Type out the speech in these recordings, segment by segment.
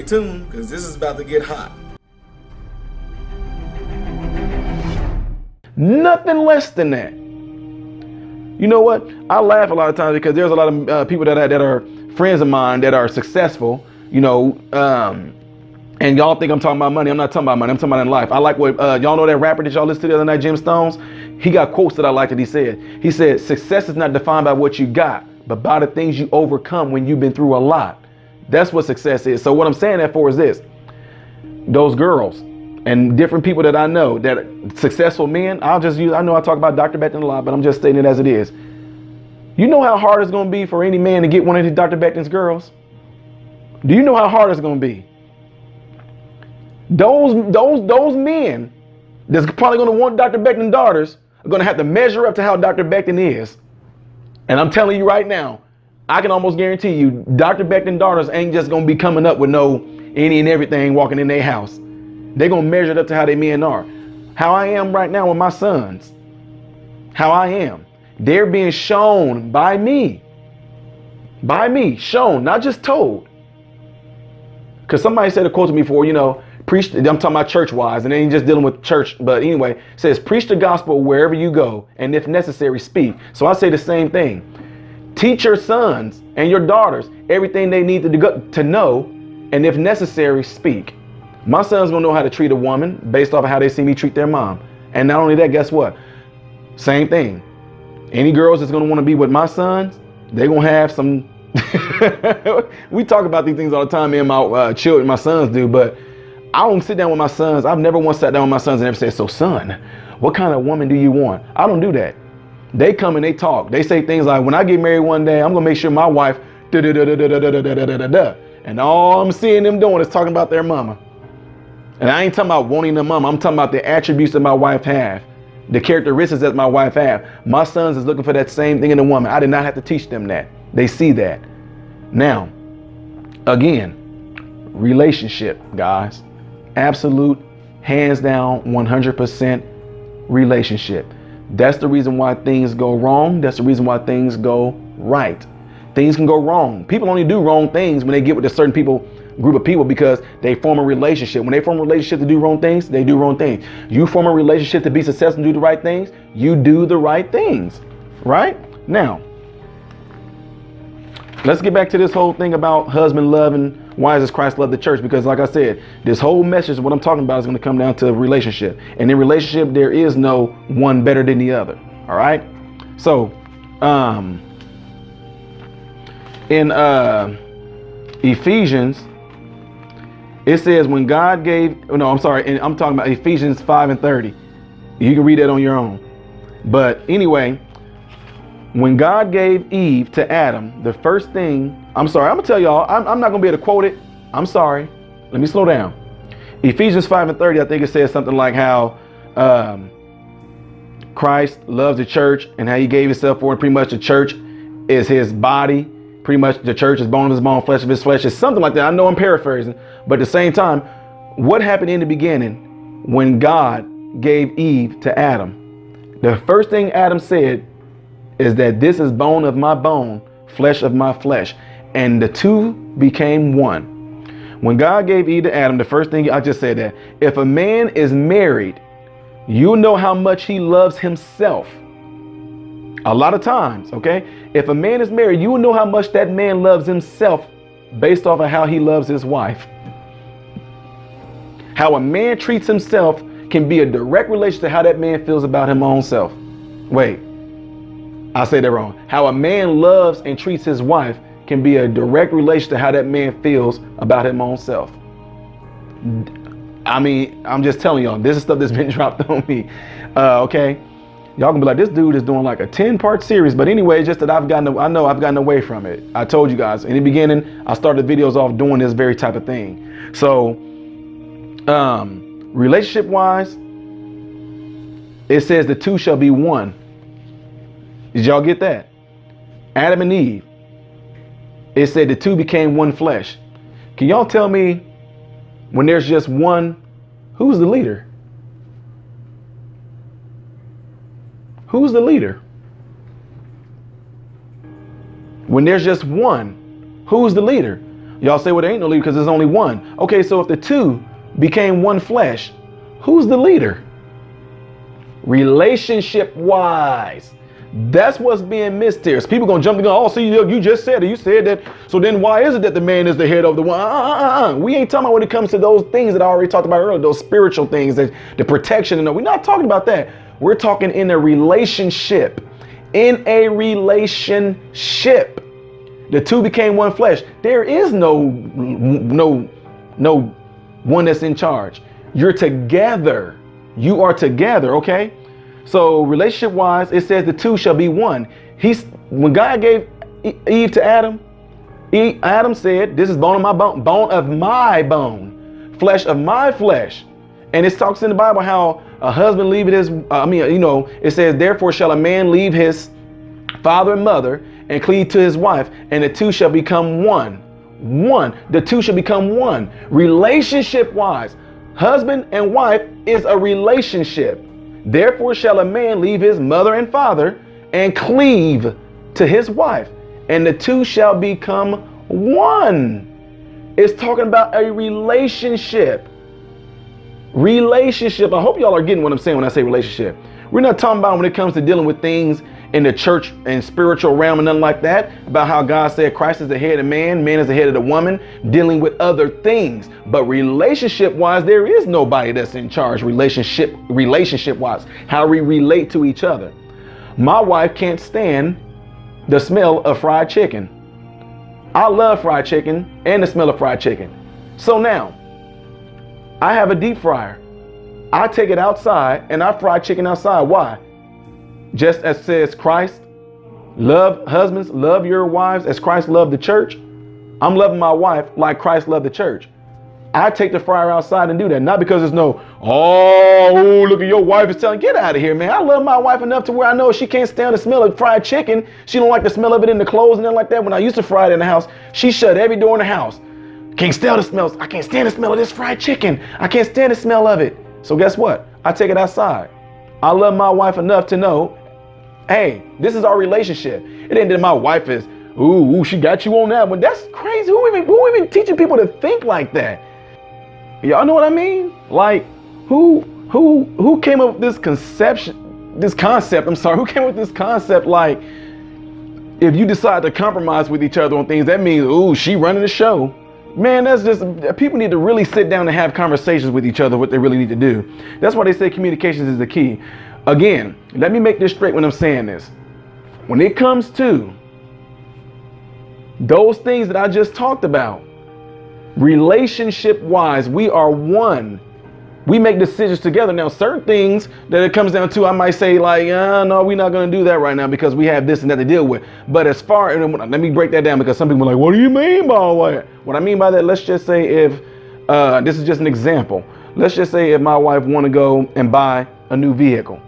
tuned, because this is about to get hot. Nothing less than that. You know what? I laugh a lot of times because there's a lot of people that are friends of mine that are successful, and y'all think I'm talking about money. I'm not talking about money. I'm talking about in life. I like what, y'all know that rapper that y'all listened to the other night, Jim Stones? He got quotes that I like that he said. He said, success is not defined by what you got, but by the things you overcome when you've been through a lot. That's what success is. So what I'm saying that for is this. Those girls and different people that I know that successful men, I know I talk about Dr. Becton a lot, but I'm just stating it as it is. You know how hard it's going to be for any man to get one of these Dr. Becton's girls? Do you know how hard it's going to be? Those men that's probably going to want Dr. Becton daughters are going to have to measure up to how Dr. Becton is. And I'm telling you right now, I can almost guarantee you, Dr. Becton daughters ain't just going to be coming up with no any and everything walking in their house. They're going to measure it up to how they men are. How I am right now with my sons. How I am. They're being shown by me. By me, shown, not just told. Because somebody said a quote to me before, preach, I'm talking about church-wise, and they ain't just dealing with church, but anyway, it says, preach the gospel wherever you go, and if necessary, speak. So I say the same thing. Teach your sons and your daughters everything they need to know, and if necessary, speak. My son's gonna know how to treat a woman based off of how they see me treat their mom. And not only that, guess what? Same thing. Any girls that's gonna wanna be with my sons, they're gonna have some, we talk about these things all the time, me and my children, my sons do, but I don't sit down with my sons. I've never once sat down with my sons and ever said, so son, what kind of woman do you want? I don't do that. They come and they talk. They say things like, when I get married one day, I'm gonna make sure my wife, and all I'm seeing them doing is talking about their mama. And I ain't talking about wanting the mama. I'm talking about the attributes that my wife have, the characteristics that my wife have. My sons is looking for that same thing in a woman. I did not have to teach them that. They see that. Now, again, relationship, guys. Absolute, hands down, 100% relationship. That's the reason why things go wrong. That's the reason why things go right. Things can go wrong. People only do wrong things when they get with a certain group of people because they form a relationship. When they form a relationship to do wrong things, they do wrong things. You form a relationship to be successful and do the right things, you do the right things. Right? Now, let's get back to this whole thing about husband love and why does Christ love the church? Because like I said, this whole message, what I'm talking about is going to come down to a relationship. And in relationship, there is no one better than the other. All right. So, in Ephesians, it says when God gave, I'm talking about Ephesians 5:30. You can read that on your own. But anyway, when God gave Eve to Adam, the first thing, I'm going to tell y'all, I'm not going to be able to quote it. I'm sorry. Let me slow down. Ephesians 5:30, I think it says something like how Christ loves the church and how he gave himself for it. Pretty much the church is his body. Pretty much the church is bone of his bone, flesh of his flesh. It's something like that. I know I'm paraphrasing, but at the same time, what happened in the beginning when God gave Eve to Adam? The first thing Adam said is that this is bone of my bone, flesh of my flesh. And the two became one. When God gave Eve to Adam, the first thing I just said that if a man is married, you know how much he loves himself. A lot of times, okay? If a man is married, you will know how much that man loves himself based off of how he loves his wife. How a man treats himself can be a direct relation to how that man feels about his own self. Wait, I said that wrong. How a man loves and treats his wife can be a direct relation to how that man feels about his own self. I mean, I'm just telling y'all, this is stuff that's been dropped on me. Okay. Y'all can be like, this dude is doing like a 10-part series. But anyway, just that I've gotten away from it. I told you guys in the beginning, I started videos off doing this very type of thing. So, relationship wise, it says the two shall be one. Did y'all get that? Adam and Eve. It said the two became one flesh. Can y'all tell me when there's just one, who's the leader? Who's the leader? When there's just one, who's the leader? Y'all say, well, there ain't no leader because there's only one. Okay, so if the two became one flesh, who's the leader? Relationship wise. That's what's being missed here. So people gonna jump and go, oh, see, you just said it. You said that. So then why is it that the man is the head of the one? We ain't talking about when it comes to those things that I already talked about earlier, those spiritual things, that the protection. And we're not talking about that. We're talking in a relationship. In a relationship. The two became one flesh. There is no one that's in charge. You're together. You are together, okay? So relationship wise, it says the two shall be one. When God gave Eve to Adam, Adam said, this is bone of my bone, bone of my bone, flesh of my flesh. And it talks in the Bible how a husband leave his, it says, therefore shall a man leave his father and mother and cleave to his wife, and the two shall become one. One. The two shall become one. Relationship wise, husband and wife is a relationship. Therefore shall a man leave his mother and father and cleave to his wife, and the two shall become one. It's talking about a relationship. Relationship. I hope y'all are getting what I'm saying when I say relationship. We're not talking about when it comes to dealing with things in the church and spiritual realm and nothing like that, about how God said Christ is the head of man is the head of the woman, dealing with other things. But relationship wise, there is nobody that's in charge. Relationship wise, how we relate to each other. My wife can't stand the smell of fried chicken. I love fried chicken and the smell of fried chicken. So now I have a deep fryer. I take it outside and I fry chicken outside. Why? Just as says Christ, love husbands, love your wives as Christ loved the church. I'm loving my wife like Christ loved the church. I take the fryer outside and do that. Not because there's no, oh, look at your wife is telling, get out of here, man. I love my wife enough to where I know she can't stand the smell of fried chicken. She don't like the smell of it in the clothes and nothing like that. When I used to fry it in the house, she shut every door in the house. Can't stand the smells. I can't stand the smell of this fried chicken. I can't stand the smell of it. So guess what? I take it outside. I love my wife enough to know, hey, this is our relationship. It ain't that my wife is, ooh, she got you on that one. That's crazy. Who even teaching people to think like that? Y'all know what I mean? Like, who came up with this concept? Who came up with this concept? Like, if you decide to compromise with each other on things, that means, ooh, she running the show. Man, that's just, people need to really sit down and have conversations with each other, what they really need to do. That's why they say communications is the key. Again, let me make this straight when I'm saying this. When it comes to those things that I just talked about, relationship wise, we are one. We make decisions together. Now, certain things that it comes down to, I might say like, no, we're not going to do that right now because we have this and that to deal with. But as far, and let me break that down, because some people are like, what do you mean by that? What I mean by that, let's just say if, this is just an example. Let's just say if my wife want to go and buy a new vehicle,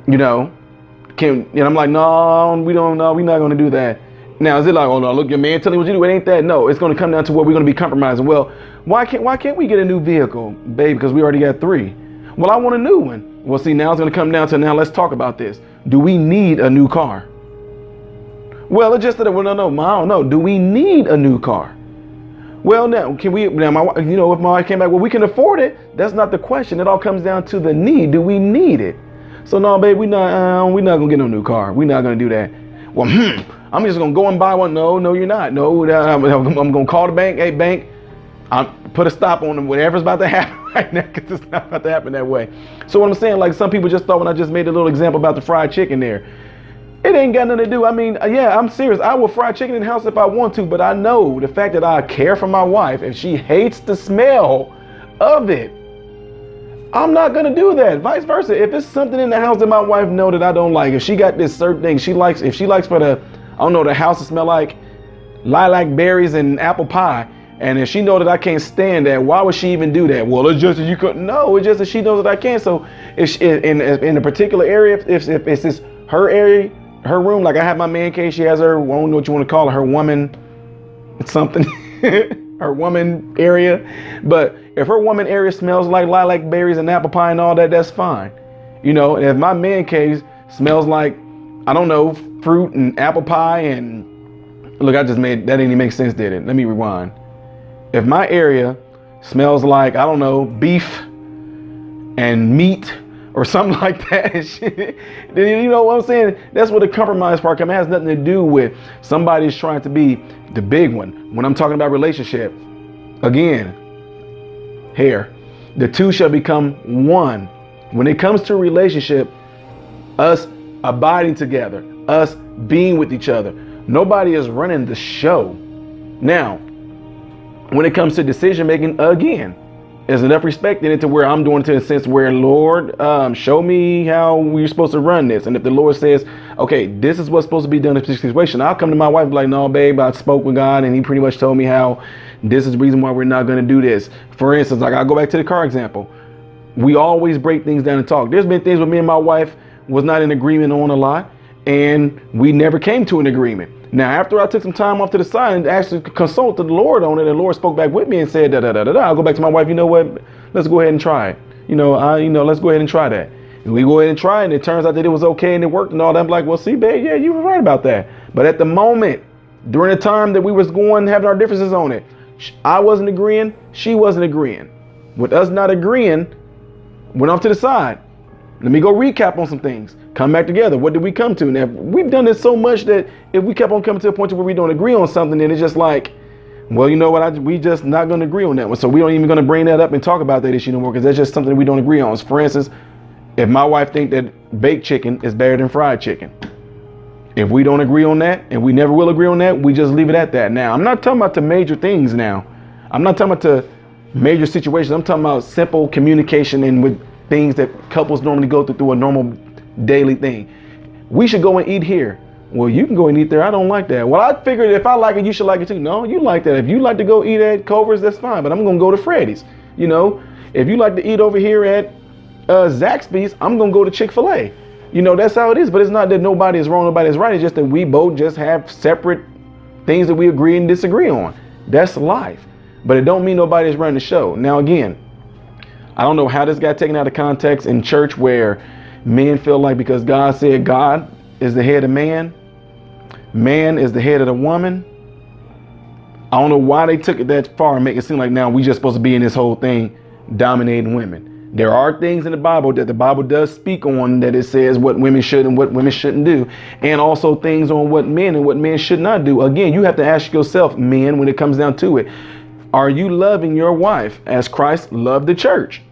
and I'm like, no, we're not going to do that. Now, is it like, oh no, look, your man telling you what to do? It ain't that. No, it's going to come down to where we're going to be compromising. Well, why can't we get a new vehicle, babe? Because we already got 3. Well, I want a new one. Well, see, now it's going to come down to, now let's talk about this. Do we need a new car? Well, it's just that, well, no, I don't know. Do we need a new car? Well, now, if my wife came back, well, we can afford it. That's not the question. It all comes down to the need. Do we need it? So no, babe, we're not going to get no new car. We're not going to do that. Well, I'm just going to go and buy one. No, you're not. No, I'm going to call the bank. Hey, bank, put a stop on whatever's about to happen right now, because it's not about to happen that way. So what I'm saying, like some people just thought when I just made a little example about the fried chicken there, it ain't got nothing to do. I mean, yeah, I'm serious. I will fry chicken in the house if I want to, but I know the fact that I care for my wife and she hates the smell of it, I'm not going to do that. Vice versa. If it's something in the house that my wife know that I don't like, if she got this certain thing if she likes for the house to smell like lilac berries and apple pie, and if she know that I can't stand that, why would she even do that? Well, it's just that you couldn't. No, it's just that she knows that I can. So if in a particular area, if it's this her area, her room, like I have my man cave, she has her, I don't know what you want to call her woman, something, her woman area. But if her woman area smells like lilac berries and apple pie and all that, that's fine. And if my man cave smells like, I don't know, fruit and apple pie and Look, I just made, that didn't even make sense, did it? Let me rewind. If my area smells like, I don't know, beef and meat or something like that, then you know what I'm saying? That's where the compromise part comes. It has nothing to do with somebody's trying to be the big one. When I'm talking about relationship, again, here, the two shall become one. When it comes to a relationship, us abiding together, us being with each other, nobody is running the show. Now, when it comes to decision making, again, there's enough respect in it to where I'm doing it to a sense where, Lord, show me how we're supposed to run this. And if the Lord says, okay, this is what's supposed to be done in this situation, I'll come to my wife and be like, no, babe, I spoke with God and he pretty much told me how this is the reason why we're not going to do this. For instance, like I'll go back to the car example. We always break things down and talk. There's been things with me and my wife was not in agreement on a lot, and we never came to an agreement. Now, after I took some time off to the side and actually consulted the Lord on it, the Lord spoke back with me and said, I'll go back to my wife. You know what? Let's go ahead and try it. Let's go ahead and try that. And we go ahead and try it, and it turns out that it was okay and it worked and all that. I'm like, well, see, babe, yeah, you were right about that. But at the moment, during the time that we was going, having our differences on it, I wasn't agreeing. She wasn't agreeing. With us not agreeing, went off to the side. Let me go recap on some things. Come back together. What did we come to? Now, we've done this so much that if we kept on coming to a point where we don't agree on something, then it's just like, well, you know what? We just not going to agree on that one. So we don't even going to bring that up and talk about that issue no more because that's just something we don't agree on. So for instance, if my wife think that baked chicken is better than fried chicken, if we don't agree on that and we never will agree on that, we just leave it at that. Now, I'm not talking about the major things now. I'm not talking about the major situations. I'm talking about simple communication and with things that couples normally go through a normal daily thing. We should go and eat here. Well, you can go and eat there. I don't like that. Well, I figured if I like it, you should like it too. No, you like that. If you like to go eat at Culver's, that's fine. But I'm going to go to Freddy's. You know, if you like to eat over here at Zaxby's, I'm going to go to Chick-fil-A. You know, that's how it is. But it's not that nobody is wrong, nobody is right. It's just that we both just have separate things that we agree and disagree on. That's life. But it don't mean nobody is running the show. Now, again, I don't know how this got taken out of context in church where men feel like because God said God is the head of man, man is the head of the woman. I don't know why they took it that far and make it seem like now we just supposed to be in this whole thing dominating women. There are things in the Bible that the Bible does speak on that it says what women should and what women shouldn't do. And also things on what men and what men should not do. Again, you have to ask yourself, men, when it comes down to it, are you loving your wife as Christ loved the church?